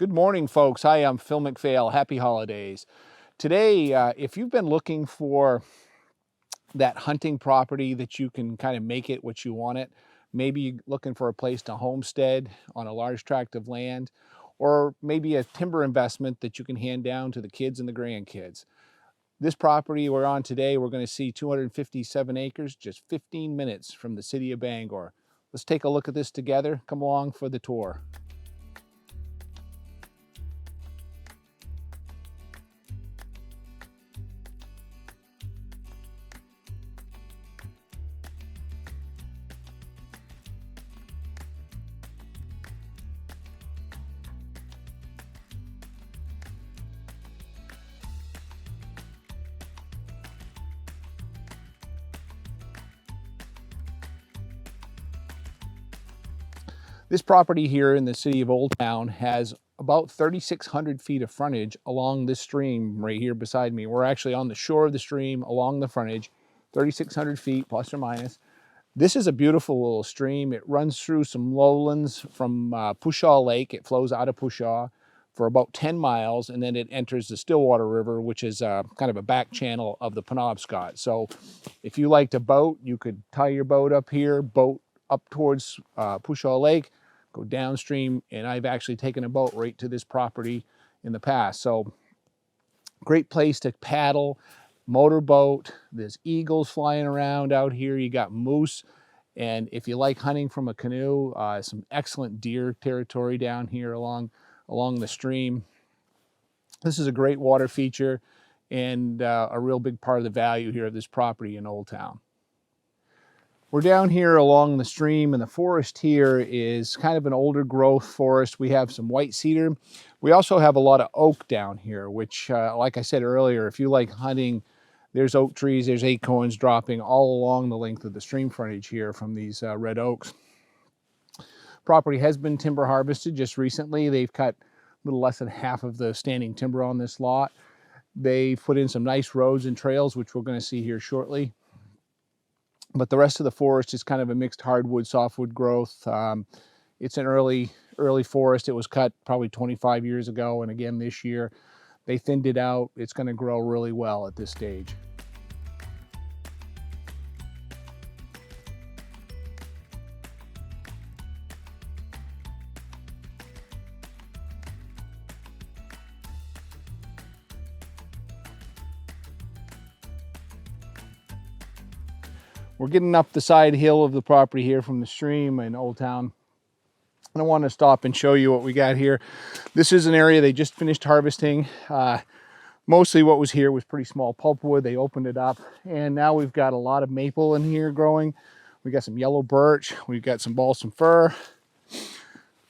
Good morning, folks. Hi, I'm Phil McPhail. Happy holidays. Today, if you've been looking for that hunting property that you can kind of make it what you want it, maybe you're looking for a place to homestead on a large tract of land, or maybe a timber investment that you can hand down to the kids and the grandkids. This property we're on today, we're going to see 257 acres, just 15 minutes from the city of Bangor. Let's take a look at this together. Come along for the tour. This property here in the city of Old Town has about 3,600 feet of frontage along this stream right here beside me. We're actually on the shore of the stream along the frontage, 3,600 feet plus or minus. This is a beautiful little stream. It runs through some lowlands from Pushaw Lake. It flows out of Pushaw for about 10 miles, and then it enters the Stillwater River, which is kind of a back channel of the Penobscot. So if you like to boat, you could tie your boat up here, boat up towards Pushaw Lake, go downstream, and I've actually taken a boat right to this property in the past. So great place to paddle, motorboat. There's eagles flying around out here. You got moose. And if you like hunting from a canoe, some excellent deer territory down here along the stream. This is a great water feature and a real big part of the value here of this property in Old Town. We're down here along the stream, and the forest here is kind of an older growth forest. We have some white cedar. We also have a lot of oak down here, which, like I said earlier, if you like hunting, there's oak trees, there's acorns dropping all along the length of the stream frontage here from these red oaks. Property has been timber harvested just recently. They've cut a little less than half of the standing timber on this lot. They've put in some nice roads and trails, which we're going to see here shortly. But the rest of the forest is kind of a mixed hardwood, softwood growth. It's an early forest. It was cut probably 25 years ago, and again this year. They thinned it out. It's going to grow really well at this stage. We're getting up the side hill of the property here from the stream in Old Town. And I want to stop and show you what we got here. This is an area they just finished harvesting. Mostly what was here was pretty small pulpwood. They opened it up, and now we've got a lot of maple in here growing. We got some yellow birch. We've got some balsam fir.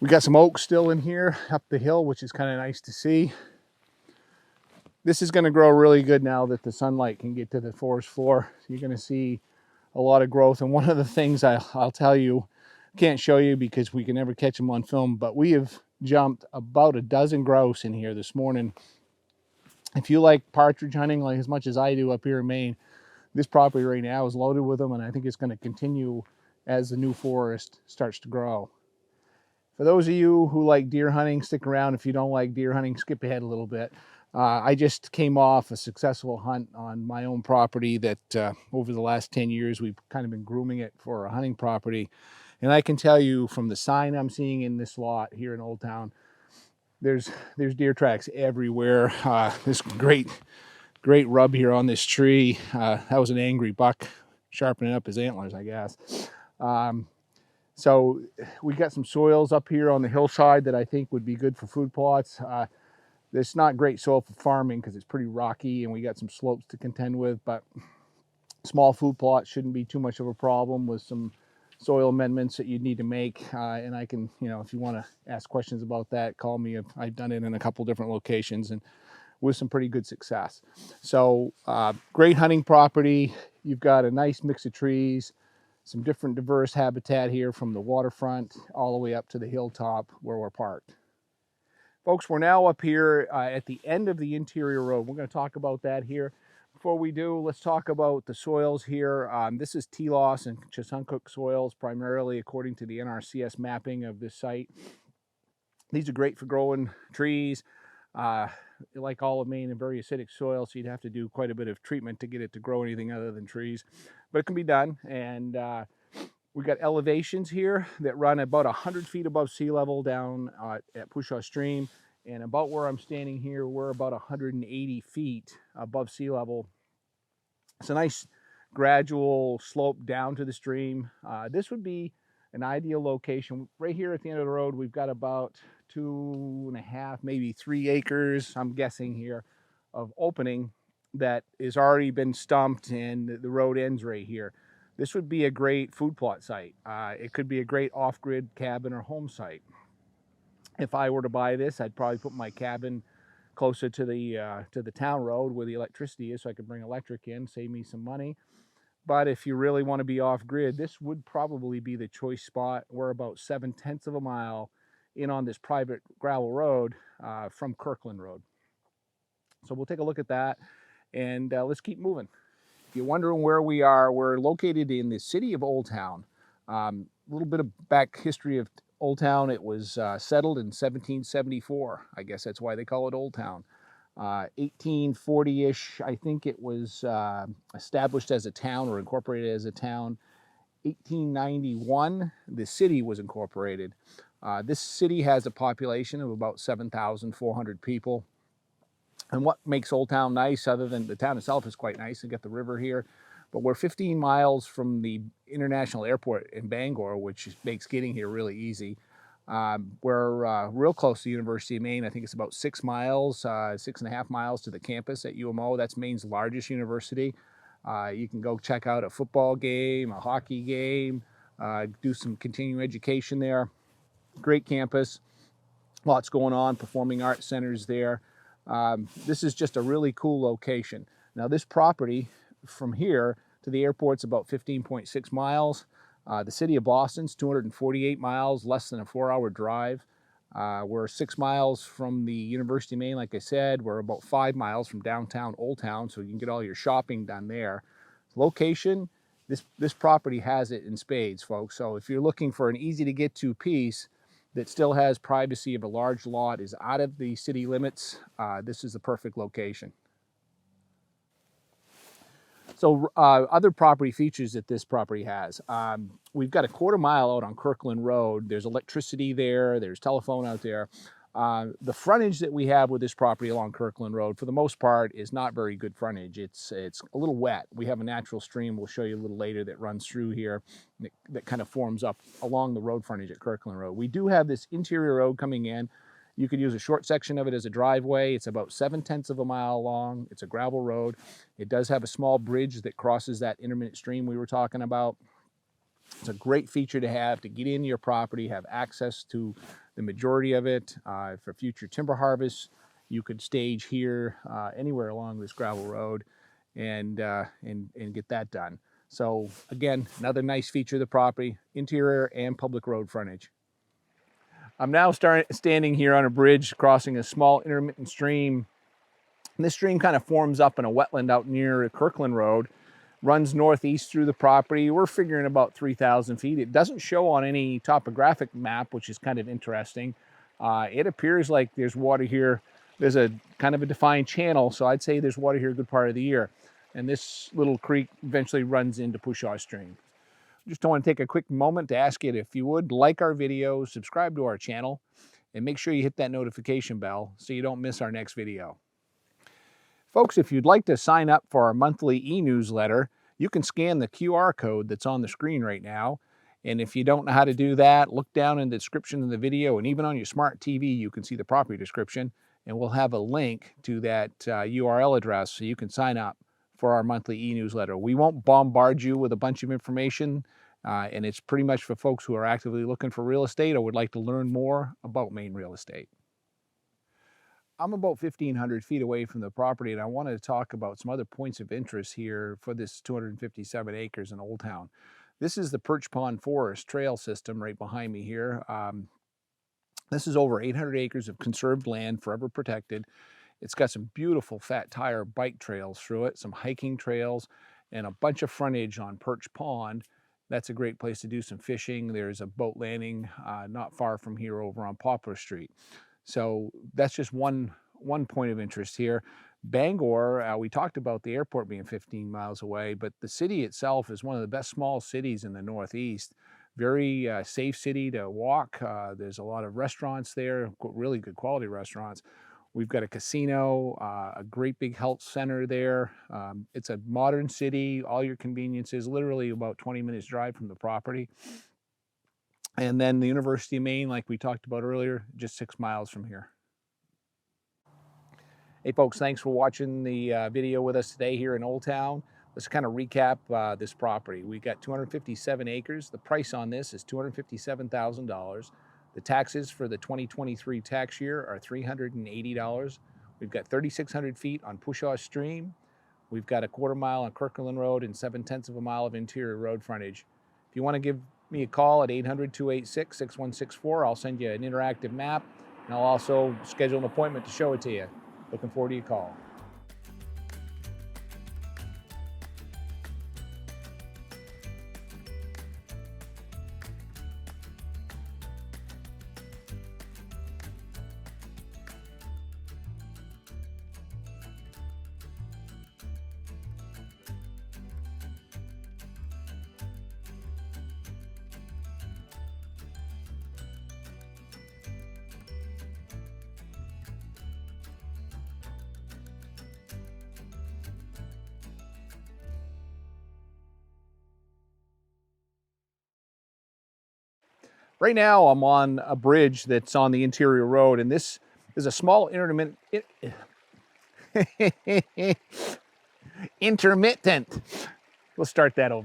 We got some oak still in here up the hill, which is kind of nice to see. This is going to grow really good now that the sunlight can get to the forest floor. You're going to see a lot of growth. And one of the things I'll tell you, can't show you because we can never catch them on film, but we have jumped about a dozen grouse in here this morning. If you like partridge hunting like as much as I do up here in Maine, this property right now is loaded with them, and I think it's going to continue as the new forest starts to grow. For those of you who like deer hunting, stick around. If you don't like deer hunting, skip ahead a little bit. I just came off a successful hunt on my own property that over the last 10 years, we've kind of been grooming it for a hunting property. And I can tell you from the sign I'm seeing in this lot here in Old Town, there's deer tracks everywhere. This great rub here on this tree. That was an angry buck sharpening up his antlers, I guess. So we got some soils up here on the hillside that I think would be good for food plots. It's not great soil for farming because it's pretty rocky, and we got some slopes to contend with, but small food plots shouldn't be too much of a problem with some soil amendments that you'd need to make. And I can, if you want to ask questions about that, call me. I've done it in a couple different locations and with some pretty good success. So great hunting property. You've got a nice mix of trees, some different diverse habitat here from the waterfront all the way up to the hilltop where we're parked. Folks, we're now up here at the end of the interior road. We're going to talk about that here. Before we do, let's talk about the soils here. This is Telos and Chesuncook soils, primarily according to the NRCS mapping of this site. These are great for growing trees. Like all of Maine, a very acidic soil, so you'd have to do quite a bit of treatment to get it to grow anything other than trees. But it can be done, and we've got elevations here that run about 100 feet above sea level down at Pushaw Stream. And about where I'm standing here, we're about 180 feet above sea level. It's a nice gradual slope down to the stream. This would be an ideal location. Right here at the end of the road, we've got about 2.5, maybe 3 acres, I'm guessing here, of opening that has already been stumped, and the road ends right here. This would be a great food plot site. It could be a great off-grid cabin or home site. If I were to buy this, I'd probably put my cabin closer to the town road where the electricity is, so I could bring electric in, save me some money. But if you really want to be off-grid, this would probably be the choice spot. We're about 7/10 of a mile in on this private gravel road from Kirkland Road. So we'll take a look at that, and let's keep moving. If you're wondering where we are, we're located in the city of Old Town. A little bit of back history of Old Town. It was settled in 1774. I guess that's why they call it Old Town. 1840-ish, I think it was established as a town or incorporated as a town. 1891, the city was incorporated. This city has a population of about 7,400 people. And what makes Old Town nice, other than the town itself is quite nice, and got the river here, but we're 15 miles from the international airport in Bangor, which makes getting here really easy. We're real close to the University of Maine. I think it's about 6 miles, 6.5 miles to the campus at UMO. That's Maine's largest university. You can go check out a football game, a hockey game, do some continuing education there. Great campus, lots going on, performing arts centers there. This is just a really cool location. Now this property from here to the airport's about 15.6 miles. The city of Boston's 248 miles, less than a 4-hour drive. We're 6 miles from the University of Maine, like I said. We're about 5 miles from downtown Old Town, so you can get all your shopping done there. Location, this property has it in spades, folks. So if you're looking for an easy to get to piece that still has privacy of a large lot, is out of the city limits, this is the perfect location. So other property features that this property has. We've got a 1/4 mile out on Kirkland Road. There's electricity there, there's telephone out there. The frontage that we have with this property along Kirkland Road, for the most part, is not very good frontage. It's a little wet. We have a natural stream we'll show you a little later that runs through here that kind of forms up along the road frontage at Kirkland Road. We do have this interior road coming in. You could use a short section of it as a driveway. It's about 7/10 of a mile long. It's a gravel road. It does have a small bridge that crosses that intermittent stream we were talking about. It's a great feature to have to get into your property, have access to the majority of it. For future timber harvest, you could stage here anywhere along this gravel road and get that done. So again, another nice feature of the property, interior and public road frontage. I'm now standing here on a bridge crossing a small intermittent stream. And this stream kind of forms up in a wetland out near Kirkland Road, runs northeast through the property. We're figuring about 3,000 feet. It doesn't show on any topographic map, which is kind of interesting. It appears like there's water here. There's a kind of a defined channel, so I'd say there's water here a good part of the year. And this little creek eventually runs into Pushaw Stream. Just want to take a quick moment to ask you if you would like our videos, subscribe to our channel, and make sure you hit that notification bell so you don't miss our next video. Folks, if you'd like to sign up for our monthly e-newsletter, you can scan the QR code that's on the screen right now. And if you don't know how to do that, look down in the description of the video, and even on your smart TV, you can see the property description, and we'll have a link to that URL address so you can sign up for our monthly e-newsletter. We won't bombard you with a bunch of information, and it's pretty much for folks who are actively looking for real estate or would like to learn more about Maine real estate. I'm about 1,500 feet away from the property, and I wanted to talk about some other points of interest here for this 257 acres in Old Town. This is the Perch Pond Forest Trail system right behind me here. This is over 800 acres of conserved land, forever protected. It's got some beautiful fat tire bike trails through it, some hiking trails, and a bunch of frontage on Perch Pond. That's a great place to do some fishing. There's a boat landing not far from here over on Poplar Street. So that's just one point of interest here. Bangor, we talked about the airport being 15 miles away, but the city itself is one of the best small cities in the Northeast. Very safe city to walk. There's a lot of restaurants there, really good quality restaurants. We've got a casino, a great big health center there. It's a modern city, all your conveniences, literally about 20 minutes drive from the property. And then the University of Maine, like we talked about earlier, just 6 miles from here. Hey folks, thanks for watching the video with us today here in Old Town. Let's kind of recap this property. We got 257 acres. The price on this is $257,000. The taxes for the 2023 tax year are $380. We've got 3,600 feet on Pushaw Stream. We've got a 1/4 mile on Kirkland Road and 7/10 of a mile of interior road frontage. If you want to give me a call at 800-286-6164, I'll send you an interactive map, and I'll also schedule an appointment to show it to you. Looking forward to your call. Right now, I'm on a bridge that's on the interior road, and this is a small intermittent. We'll start that over.